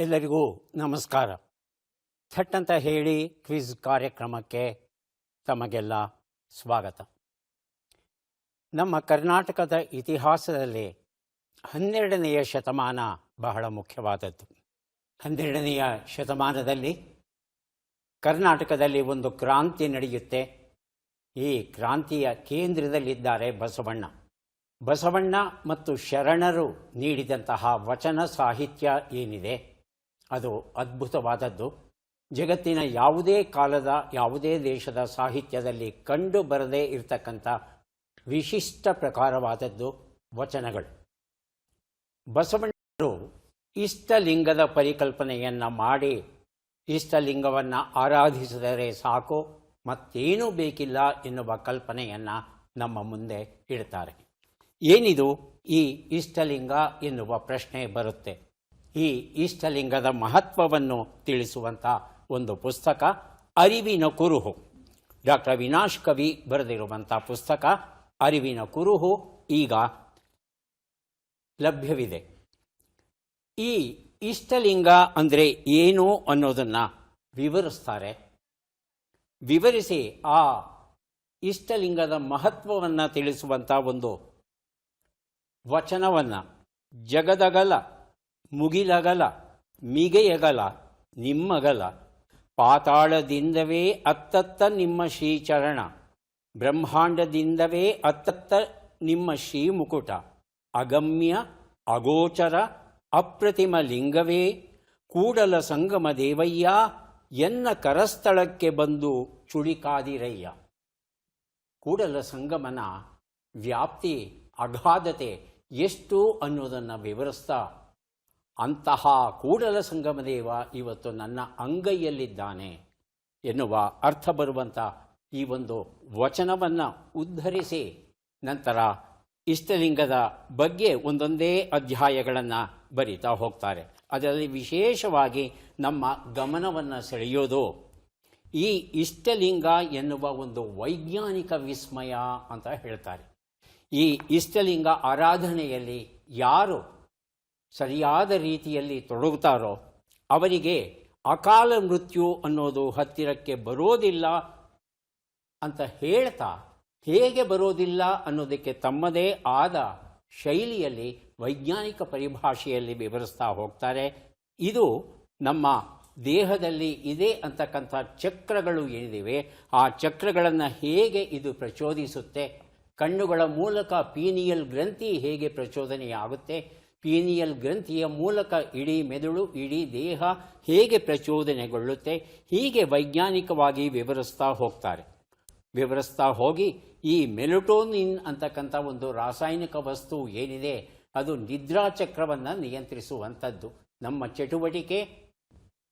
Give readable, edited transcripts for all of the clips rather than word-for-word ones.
ಎಲ್ಲರಿಗೂ ನಮಸ್ಕಾರ. ಥಟ್ ಅಂತ ಹೇಳಿ ಕ್ವಿಜ್ ಕಾರ್ಯಕ್ರಮಕ್ಕೆ ತಮಗೆಲ್ಲ ಸ್ವಾಗತ. ನಮ್ಮ ಕರ್ನಾಟಕದ ಇತಿಹಾಸದಲ್ಲಿ 12ನೆಯ ಶತಮಾನ ಬಹಳ ಮುಖ್ಯವಾದದ್ದು. 12ನೆಯ ಶತಮಾನದಲ್ಲಿ ಕರ್ನಾಟಕದಲ್ಲಿ ಒಂದು ಕ್ರಾಂತಿ ನಡೆಯುತ್ತೆ. ಈ ಕ್ರಾಂತಿಯ ಕೇಂದ್ರದಲ್ಲಿದ್ದಾರೆ ಬಸವಣ್ಣ. ಬಸವಣ್ಣ ಮತ್ತು ಶರಣರು ನೀಡಿದಂತಹ ವಚನ ಸಾಹಿತ್ಯ ಏನಿದೆ ಅದು ಅದ್ಭುತವಾದದ್ದು. ಜಗತ್ತಿನ ಯಾವುದೇ ಕಾಲದ ಯಾವುದೇ ದೇಶದ ಸಾಹಿತ್ಯದಲ್ಲಿ ಕಂಡು ಬರದೇ ಇರತಕ್ಕಂಥ ವಿಶಿಷ್ಟ ಪ್ರಕಾರವಾದದ್ದು ವಚನಗಳು. ಬಸವಣ್ಣರು ಇಷ್ಟಲಿಂಗದ ಪರಿಕಲ್ಪನೆಯನ್ನು ಮಾಡಿ ಇಷ್ಟಲಿಂಗವನ್ನು ಆರಾಧಿಸಿದರೆ ಸಾಕು, ಮತ್ತೇನೂ ಬೇಕಿಲ್ಲ ಎನ್ನುವ ಕಲ್ಪನೆಯನ್ನು ನಮ್ಮ ಮುಂದೆ ಇಡ್ತಾರೆ. ಏನಿದು ಈ ಇಷ್ಟಲಿಂಗ ಎನ್ನುವ ಪ್ರಶ್ನೆ ಬರುತ್ತೆ. ಈ ಇಷ್ಟಲಿಂಗದ ಮಹತ್ವವನ್ನು ತಿಳಿಸುವಂಥ ಒಂದು ಪುಸ್ತಕ ಅರಿವಿನ ಕುರುಹು. ಡಾಕ್ಟರ್ ಅವಿನಾಶ್ ಕವಿ ಬರೆದಿರುವಂಥ ಪುಸ್ತಕ ಅರಿವಿನ ಕುರುಹು ಈಗ ಲಭ್ಯವಿದೆ. ಈ ಇಷ್ಟಲಿಂಗ ಅಂದರೆ ಏನು ಅನ್ನೋದನ್ನು ವಿವರಿಸ್ತಾರೆ. ವಿವರಿಸಿ ಆ ಇಷ್ಟಲಿಂಗದ ಮಹತ್ವವನ್ನು ತಿಳಿಸುವಂಥ ಒಂದು ವಚನವನ್ನು ಜಗದಗಲ ಮುಗಿಲಗಲ ಮಿಗೆಯಗಲ ನಿಮ್ಮಗಲ ಪಾತಾಳದಿಂದವೇ ಅತ್ತತ್ತ ನಿಮ್ಮ ಶ್ರೀಚರಣ, ಬ್ರಹ್ಮಾಂಡದಿಂದವೇ ಅತ್ತತ್ತ ನಿಮ್ಮ ಶ್ರೀಮುಕುಟ, ಅಗಮ್ಯ ಅಗೋಚರ ಅಪ್ರತಿಮ ಲಿಂಗವೇ ಕೂಡಲ ಸಂಗಮ ದೇವಯ್ಯ, ಎನ್ನ ಕರಸ್ಥಳಕ್ಕೆ ಬಂದು ಚುಳಿಕಾದಿರಯ್ಯ. ಕೂಡಲ ಸಂಗಮನ ವ್ಯಾಪ್ತಿ ಅಗಾಧತೆ ಎಷ್ಟು ಅನ್ನೋದನ್ನು ವಿವರಿಸ್ತಾ, ಅಂತಹ ಕೂಡಲ ಸಂಗಮದೇವ ಇವತ್ತು ನನ್ನ ಅಂಗೈಯಲ್ಲಿದ್ದಾನೆ ಎನ್ನುವ ಅರ್ಥ ಬರುವಂಥ ಈ ಒಂದು ವಚನವನ್ನು ಉದ್ಧರಿಸಿ ನಂತರ ಇಷ್ಟಲಿಂಗದ ಬಗ್ಗೆ ಒಂದೊಂದೇ ಅಧ್ಯಾಯಗಳನ್ನು ಬರಿತಾ ಹೋಗ್ತಾರೆ. ಅದರಲ್ಲಿ ವಿಶೇಷವಾಗಿ ನಮ್ಮ ಗಮನವನ್ನು ಸೆಳೆಯೋದು ಈ ಇಷ್ಟಲಿಂಗ ಎನ್ನುವ ಒಂದು ವೈಜ್ಞಾನಿಕ ವಿಸ್ಮಯ ಅಂತ ಹೇಳ್ತಾರೆ. ಈ ಇಷ್ಟಲಿಂಗ ಆರಾಧನೆಯಲ್ಲಿ ಯಾರು ಸರಿಯಾದ ರೀತಿಯಲ್ಲಿ ತೊಡಗುತ್ತಾರೋ ಅವರಿಗೆ ಅಕಾಲ ಮೃತ್ಯು ಅನ್ನೋದು ಹತ್ತಿರಕ್ಕೆ ಬರೋದಿಲ್ಲ ಅಂತ ಹೇಳ್ತಾ, ಹೇಗೆ ಬರೋದಿಲ್ಲ ಅನ್ನೋದಕ್ಕೆ ತಮ್ಮದೇ ಆದ ಶೈಲಿಯಲ್ಲಿ ವೈಜ್ಞಾನಿಕ ಪರಿಭಾಷೆಯಲ್ಲಿ ವಿವರಿಸ್ತಾ ಹೋಗ್ತಾರೆ. ಇದು ನಮ್ಮ ದೇಹದಲ್ಲಿ ಇದೆ ಅಂತಕ್ಕಂಥ ಚಕ್ರಗಳು ಏನಿವೆ, ಆ ಚಕ್ರಗಳನ್ನು ಹೇಗೆ ಇದು ಪ್ರಚೋದಿಸುತ್ತೆ, ಕಣ್ಣುಗಳ ಮೂಲಕ ಪೀನಿಯಲ್ ಗ್ರಂಥಿ ಹೇಗೆ ಪ್ರಚೋದನೆಯಾಗುತ್ತೆ, ಪೀನಿಯಲ್ ಗ್ರಂಥಿಯ ಮೂಲಕ ಇಡೀ ಮೆದುಳು ಇಡೀ ದೇಹ ಹೇಗೆ ಪ್ರಚೋದನೆಗೊಳ್ಳುತ್ತೆ, ಹೀಗೆ ವೈಜ್ಞಾನಿಕವಾಗಿ ವಿವರಿಸ್ತಾ ಹೋಗ್ತಾರೆ. ವಿವರಿಸ್ತಾ ಹೋಗಿ ಈ ಮೆಲಟೋನಿನ್ ಅಂತಕ್ಕಂಥ ಒಂದು ರಾಸಾಯನಿಕ ವಸ್ತು ಏನಿದೆ ಅದು ನಿದ್ರಾ ಚಕ್ರವನ್ನು ನಿಯಂತ್ರಿಸುವಂಥದ್ದು. ನಮ್ಮ ಚಟುವಟಿಕೆ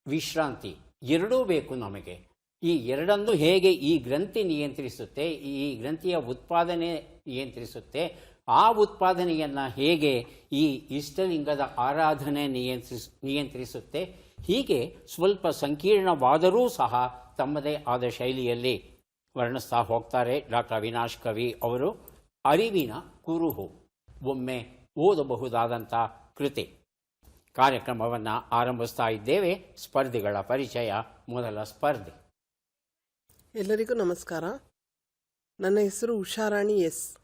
ವಿಶ್ರಾಂತಿ ಎರಡೂ ಬೇಕು ನಮಗೆ. ಈ ಎರಡನ್ನು ಹೇಗೆ ಈ ಗ್ರಂಥಿ ನಿಯಂತ್ರಿಸುತ್ತೆ, ಈ ಗ್ರಂಥಿಯ ಉತ್ಪಾದನೆ ನಿಯಂತ್ರಿಸುತ್ತೆ, ಆ ಉತ್ಪಾದನೆಯನ್ನು ಹೇಗೆ ಈ ಇಷ್ಟಲಿಂಗದ ಆರಾಧನೆ ನಿಯಂತ್ರಿಸುತ್ತೆ, ಹೀಗೆ ಸ್ವಲ್ಪ ಸಂಕೀರ್ಣವಾದರೂ ಸಹ ತಮ್ಮದೇ ಆದ ಶೈಲಿಯಲ್ಲಿ ವರ್ಣಿಸ್ತಾ ಹೋಗ್ತಾರೆ ಡಾಕ್ಟರ್ ಅವಿನಾಶ್ ಕವಿ ಅವರು. ಅರಿವಿನ ಕುರುಹು ಒಮ್ಮೆ ಓದಬಹುದಾದಂಥ ಕೃತಿ. ಕಾರ್ಯಕ್ರಮವನ್ನು ಆರಂಭಿಸ್ತಾ ಇದ್ದೇವೆ. ಸ್ಪರ್ಧಿಗಳ ಪರಿಚಯ. ಮೊದಲ ಸ್ಪರ್ಧಿ. ಎಲ್ಲರಿಗೂ ನಮಸ್ಕಾರ. ನನ್ನ ಹೆಸರು ಉಷಾರಾಣಿ ಎಸ್.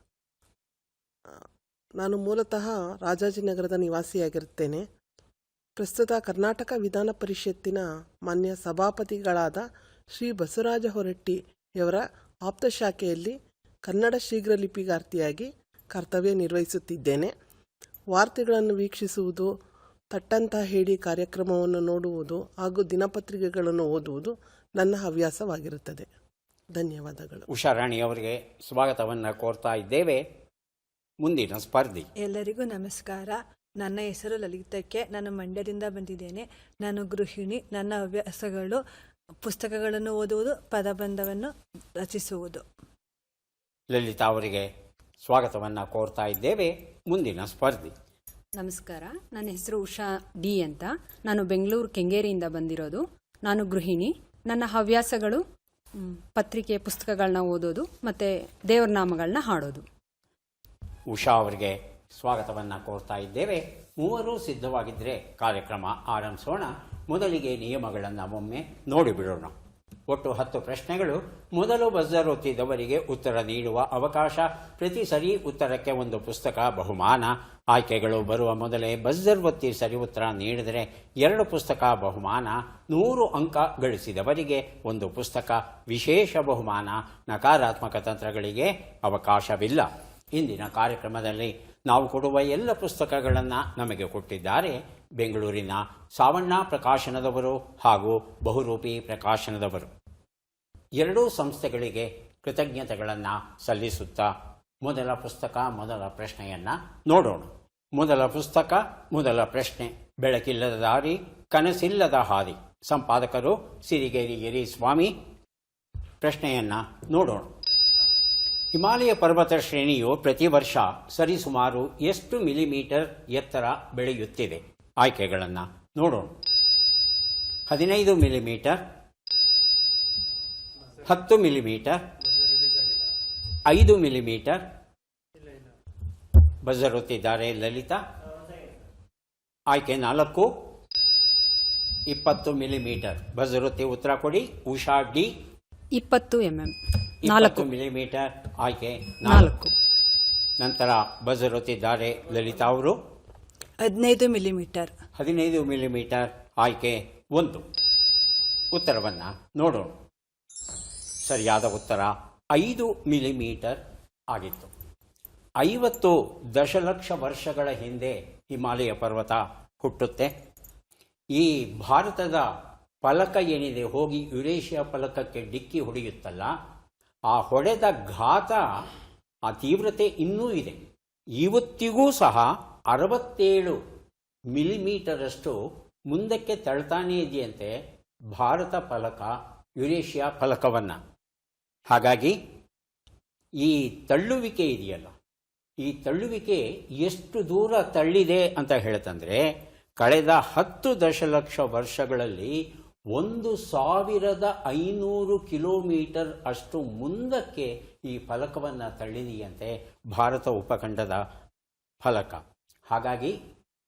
ನಾನು ಮೂಲತಃ ರಾಜಾಜಿನಗರದ ನಿವಾಸಿಯಾಗಿರುತ್ತೇನೆ. ಪ್ರಸ್ತುತ ಕರ್ನಾಟಕ ವಿಧಾನ ಪರಿಷತ್ತಿನ ಮಾನ್ಯ ಸಭಾಪತಿಗಳಾದ ಶ್ರೀ ಬಸವರಾಜ ಹೊರಟ್ಟಿಯವರ ಆಪ್ತ ಶಾಖೆಯಲ್ಲಿ ಕನ್ನಡ ಶೀಘ್ರ ಲಿಪಿಗಾರ್ತಿಯಾಗಿ ಕರ್ತವ್ಯ ನಿರ್ವಹಿಸುತ್ತಿದ್ದೇನೆ. ವಾರ್ತೆಗಳನ್ನು ವೀಕ್ಷಿಸುವುದು, ತಟ್ಟಂತ ಹೇಳಿ ಕಾರ್ಯಕ್ರಮವನ್ನು ನೋಡುವುದು ಹಾಗೂ ದಿನಪತ್ರಿಕೆಗಳನ್ನು ಓದುವುದು ನನ್ನ ಹವ್ಯಾಸವಾಗಿರುತ್ತದೆ. ಧನ್ಯವಾದಗಳು. ಉಷಾರಾಣಿ ಅವರಿಗೆ ಸ್ವಾಗತವನ್ನು ಕೋರ್ತಾ ಇದ್ದೇವೆ. ಮುಂದಿನ ಸ್ಪರ್ಧಿ. ಎಲ್ಲರಿಗೂ ನಮಸ್ಕಾರ. ನನ್ನ ಹೆಸರು ಲಲಿತಕ್ಕೆ. ನಾನು ಮಂಡ್ಯದಿಂದ ಬಂದಿದ್ದೇನೆ. ನಾನು ಗೃಹಿಣಿ. ನನ್ನ ಹವ್ಯಾಸಗಳು ಪುಸ್ತಕಗಳನ್ನು ಓದುವುದು, ಪದಬಂಧವನ್ನು ರಚಿಸುವುದು. ಲಲಿತಾ ಅವರಿಗೆ ಸ್ವಾಗತವನ್ನು ಕೋರ್ತಾ ಇದ್ದೇವೆ. ಮುಂದಿನ ಸ್ಪರ್ಧಿ. ನಮಸ್ಕಾರ. ನನ್ನ ಹೆಸರು ಉಷಾ ಡಿ ಅಂತ. ನಾನು ಬೆಂಗಳೂರು ಕೆಂಗೇರಿಯಿಂದ ಬಂದಿರೋದು. ನಾನು ಗೃಹಿಣಿ. ನನ್ನ ಹವ್ಯಾಸಗಳು ಪತ್ರಿಕೆ ಪುಸ್ತಕಗಳನ್ನ ಓದೋದು ಮತ್ತು ದೇವರ ನಾಮಗಳನ್ನ ಹಾಡೋದು. ಉಷಾ ಅವರಿಗೆ ಸ್ವಾಗತವನ್ನು ಕೋರ್ತಾ ಇದ್ದೇವೆ. ಮೂವರು ಸಿದ್ಧವಾಗಿದ್ದರೆ ಕಾರ್ಯಕ್ರಮ ಆರಂಭಿಸೋಣ. ಮೊದಲಿಗೆ ನಿಯಮಗಳನ್ನು ಒಮ್ಮೆ ನೋಡಿಬಿಡೋಣ. ಒಟ್ಟು 10 ಪ್ರಶ್ನೆಗಳು. ಮೊದಲು ಬಜರ್ ಒತ್ತಿದವರಿಗೆ ಉತ್ತರ ನೀಡುವ ಅವಕಾಶ. ಪ್ರತಿ ಸರಿ ಉತ್ತರಕ್ಕೆ ಒಂದು ಪುಸ್ತಕ ಬಹುಮಾನ. ಆಯ್ಕೆಗಳು ಬರುವ ಮೊದಲೇ ಬಜರ್ ಒತ್ತಿ ಸರಿ ಉತ್ತರ ನೀಡಿದರೆ 2 ಪುಸ್ತಕ ಬಹುಮಾನ. 100 ಅಂಕ ಗಳಿಸಿದವರಿಗೆ ಒಂದು ಪುಸ್ತಕ ವಿಶೇಷ ಬಹುಮಾನ. ನಕಾರಾತ್ಮಕ ತಂತ್ರಗಳಿಗೆ ಅವಕಾಶವಿಲ್ಲ. ಇಂದಿನ ಕಾರ್ಯಕ್ರಮದಲ್ಲಿ ನಾವು ಕೊಡುವ ಎಲ್ಲ ಪುಸ್ತಕಗಳನ್ನು ನಮಗೆ ಕೊಟ್ಟಿದ್ದಾರೆ ಬೆಂಗಳೂರಿನ ಸಾವಣ್ಣ ಪ್ರಕಾಶನದವರು ಹಾಗೂ ಬಹುರೂಪಿ ಪ್ರಕಾಶನದವರು. ಎರಡೂ ಸಂಸ್ಥೆಗಳಿಗೆ ಕೃತಜ್ಞತೆಗಳನ್ನು ಸಲ್ಲಿಸುತ್ತಾ ಮೊದಲ ಪುಸ್ತಕ ಮೊದಲ ಪ್ರಶ್ನೆಯನ್ನು ನೋಡೋಣ. ಮೊದಲ ಪುಸ್ತಕ ಮೊದಲ ಪ್ರಶ್ನೆ, ಬೆಳಕಿಲ್ಲದ ದಾರಿ ಕನಸಿಲ್ಲದ ಹಾದಿ. ಸಂಪಾದಕರು ಸಿರಿಗೇರಿ ಗಿರಿಸ್ವಾಮಿ. ಪ್ರಶ್ನೆಯನ್ನು ನೋಡೋಣ. ಹಿಮಾಲಯ ಪರ್ವತ ಶ್ರೇಣಿಯು ಪ್ರತಿ ವರ್ಷ ಸರಿಸುಮಾರು ಎಷ್ಟು ಮಿಲಿಮೀಟರ್ ಎತ್ತರ ಬೆಳೆಯುತ್ತಿದೆ? ಆಯ್ಕೆಗಳನ್ನು ನೋಡೋಣ. 15 ಮಿಲಿಮೀಟರ್, 10 ಮಿಲಿಮೀಟರ್, 5 ಮಿಲಿಮೀಟರ್. ಬಜರ್ ಒತ್ತಿದ್ದಾರೆ ಲಲಿತಾ. ಆಯ್ಕೆ 4, 20 ಮಿಲಿಮೀಟರ್. ಬಜರ್ ಒತ್ತಿ ಉತ್ತರ ಕೊಡಿ. ಉಷಾ ಡಿ. 20 mm. 20 ಮಿಲಿಮೀಟರ್. ಆಯ್ಕೆ 4. ನಂತರ ಬಜರ್ ಒತ್ತಿದ್ದಾರೆ ಲಲಿತಾ ಅವರು. 15 ಮಿಲಿಮೀಟರ್. 15 ಮಿಲಿಮೀಟರ್. ಆಯ್ಕೆ 1. ಉತ್ತರವನ್ನು ನೋಡೋಣ. ಸರಿಯಾದ ಉತ್ತರ 5 ಮಿಲಿಮೀಟರ್ ಆಗಿತ್ತು. 50 ದಶಲಕ್ಷ ವರ್ಷಗಳ ಹಿಂದೆ ಹಿಮಾಲಯ ಪರ್ವತ ಹುಟ್ಟುತ್ತೆ. ಈ ಭಾರತದ ಫಲಕ ಏನಿದೆ ಹೋಗಿ ಯುರೇಷಿಯಾ ಫಲಕಕ್ಕೆ ಡಿಕ್ಕಿ ಹೊಡೆಯುತ್ತಲ್ಲ, ಆ ಹೊಡೆದ ಘಾತ, ಆ ತೀವ್ರತೆ ಇನ್ನೂ ಇದೆ. ಇವತ್ತಿಗೂ ಸಹ 67 ಮಿಲಿಮೀಟರಷ್ಟು ಮುಂದಕ್ಕೆ ತಳ್ತಾನೇ ಇದೆಯಂತೆ ಭಾರತ ಫಲಕ ಯುರೇಷಿಯಾ ಫಲಕವನ್ನು. ಹಾಗಾಗಿ ಈ ತಳ್ಳುವಿಕೆ ಇದೆಯಲ್ಲ, ಈ ತಳ್ಳುವಿಕೆ ಎಷ್ಟು ದೂರ ತಳ್ಳಿದೆ ಅಂತ ಹೇಳ್ತಂದ್ರೆ, ಕಳೆದ 10 ದಶಲಕ್ಷ ವರ್ಷಗಳಲ್ಲಿ 1500 ಕಿಲೋಮೀಟರ್ ಅಷ್ಟು ಮುಂದಕ್ಕೆ ಈ ಫಲಕವನ್ನು ತಳ್ಳಿದೆಯಂತೆ ಭಾರತ ಉಪಖಂಡದ ಫಲಕ. ಹಾಗಾಗಿ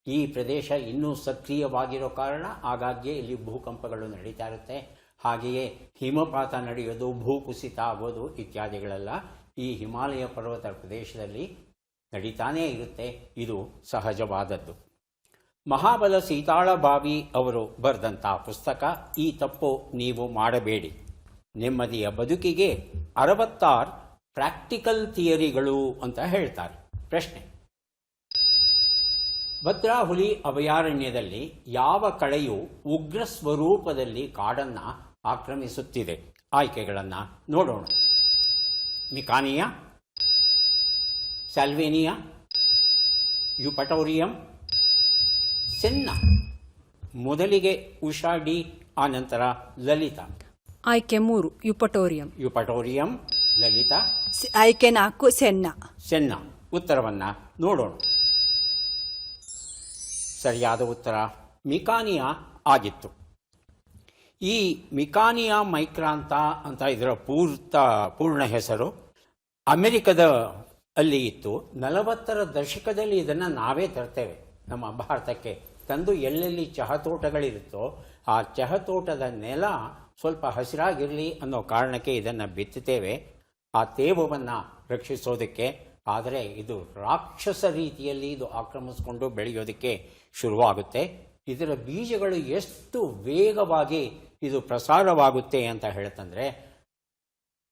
ಈ ಪ್ರದೇಶ ಇನ್ನೂ ಸಕ್ರಿಯವಾಗಿರೋ ಕಾರಣ ಆಗಾಗ್ಗೆ ಇಲ್ಲಿ ಭೂಕಂಪಗಳು ನಡೀತಾ ಇರುತ್ತೆ. ಹಾಗೆಯೇ ಹಿಮಪಾತ ನಡೆಯೋದು, ಭೂಕುಸಿತ ಆಗೋದು ಇತ್ಯಾದಿಗಳೆಲ್ಲ ಈ ಹಿಮಾಲಯ ಪರ್ವತ ಪ್ರದೇಶದಲ್ಲಿ ನಡೀತಾನೇ ಇರುತ್ತೆ. ಇದು ಸಹಜವಾದದ್ದು. ಮಹಾಬಲ ಸೀತಾಳಭಾವಿ ಅವರು ಬರೆದಂಥ ಪುಸ್ತಕ ಈ ತಪ್ಪು ನೀವು ಮಾಡಬೇಡಿ, ನೆಮ್ಮದಿಯ ಬದುಕಿಗೆ 66 ಪ್ರಾಕ್ಟಿಕಲ್ ಥಿಯರಿಗಳು ಅಂತ ಹೇಳ್ತಾರೆ. ಪ್ರಶ್ನೆ: ಭದ್ರಾ ಹುಲಿ ಅಭಯಾರಣ್ಯದಲ್ಲಿ ಯಾವ ಕಳೆಯು ಉಗ್ರ ಸ್ವರೂಪದಲ್ಲಿ ಕಾಡನ್ನು ಆಕ್ರಮಿಸುತ್ತಿದೆ? ಆಯ್ಕೆಗಳನ್ನು ನೋಡೋಣ. ಮಿಕಾನಿಯಾ, ಸ್ಯಾಲ್ವೇನಿಯಾ, ಯುಪಟೋರಿಯಂ, ಸೆನ್ನ. ಮೊದಲಿಗೆ ಉಷಾ ಡಿ, ಆನಂತರ ಲಲಿತಾ. ಆಯ್ಕೆ 3 ಯುಪಟೋರಿಯಂ. ಯುಪಟೋರಿಯಂ. ಲಲಿತಾ. ಆಯ್ಕೆ 4 ಸೆನ್ನ. ಸೆನ್ನ. ಉತ್ತರವನ್ನು ನೋಡೋಣ. ಸರಿಯಾದ ಉತ್ತರ ಮಿಕಾನಿಯಾ ಆಗಿತ್ತು. ಈ ಮಿಕಾನಿಯಾ ಮೈಕ್ರಾಂತ ಅಂತ ಇದರ ಪೂರ್ಣ ಹೆಸರು. ಅಮೆರಿಕದ ಅಲ್ಲಿ ಇತ್ತು. 40ರ ದಶಕದಲ್ಲಿ ಇದನ್ನು ನಾವೇ ತರ್ತೇವೆ ನಮ್ಮ ಭಾರತಕ್ಕೆ ತಂದು. ಎಲ್ಲೆಲ್ಲಿ ಚಹಾ ತೋಟಗಳಿರುತ್ತೋ ಆ ಚಹಾ ತೋಟದ ನೆಲ ಸ್ವಲ್ಪ ಹಸಿರಾಗಿರಲಿ ಅನ್ನೋ ಕಾರಣಕ್ಕೆ ಇದನ್ನು ಬಿತ್ತುತ್ತೇವೆ, ಆ ತೇವವನ್ನು ರಕ್ಷಿಸೋದಕ್ಕೆ. ಆದರೆ ಇದು ರಾಕ್ಷಸ ರೀತಿಯಲ್ಲಿ ಇದು ಆಕ್ರಮಿಸಿಕೊಂಡು ಬೆಳೆಯೋದಕ್ಕೆ ಶುರುವಾಗುತ್ತೆ. ಇದರ ಬೀಜಗಳು ಎಷ್ಟು ವೇಗವಾಗಿ ಇದು ಪ್ರಸಾರವಾಗುತ್ತೆ ಅಂತ ಹೇಳ್ತಂದರೆ,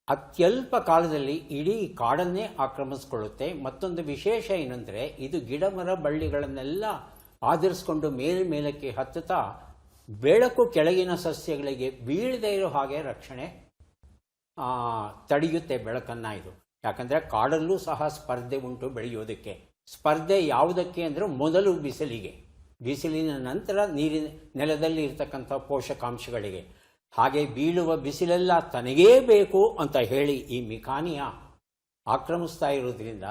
ಅತ್ಯಲ್ಪ ಕಾಲದಲ್ಲಿ ಇಡೀ ಕಾಡನ್ನೇ ಆಕ್ರಮಿಸ್ಕೊಳ್ಳುತ್ತೆ. ಮತ್ತೊಂದು ವಿಶೇಷ ಏನಂದರೆ, ಇದು ಗಿಡ ಮರ ಬಳ್ಳಿಗಳನ್ನೆಲ್ಲ ಆಧರಿಸ್ಕೊಂಡು ಮೇಲಕ್ಕೆ ಹತ್ತುತ್ತಾ ಬೆಳಕು ಕೆಳಗಿನ ಸಸ್ಯಗಳಿಗೆ ಬೀಳದೇ ಇರೋ ಹಾಗೆ ರಕ್ಷಣೆ ತಡೆಯುತ್ತೆ ಬೆಳಕನ್ನು ಇದು. ಯಾಕಂದರೆ ಕಾಡಲ್ಲೂ ಸಹ ಸ್ಪರ್ಧೆ ಉಂಟು ಬೆಳೆಯೋದಕ್ಕೆ. ಸ್ಪರ್ಧೆ ಯಾವುದಕ್ಕೆ ಅಂದರೆ, ಮೊದಲು ಬಿಸಿಲಿನ ನಂತರ ನೀರಿನ ನೆಲದಲ್ಲಿ ಇರ್ತಕ್ಕಂಥ ಪೋಷಕಾಂಶಗಳಿಗೆ. ಹಾಗೆ ಬೀಳುವ ಬಿಸಿಲೆಲ್ಲ ತನಗೇ ಬೇಕು ಅಂತ ಹೇಳಿ ಈ ಮಿಕಾನಿಯಾ ಆಕ್ರಮಿಸ್ತಾ ಇರೋದ್ರಿಂದ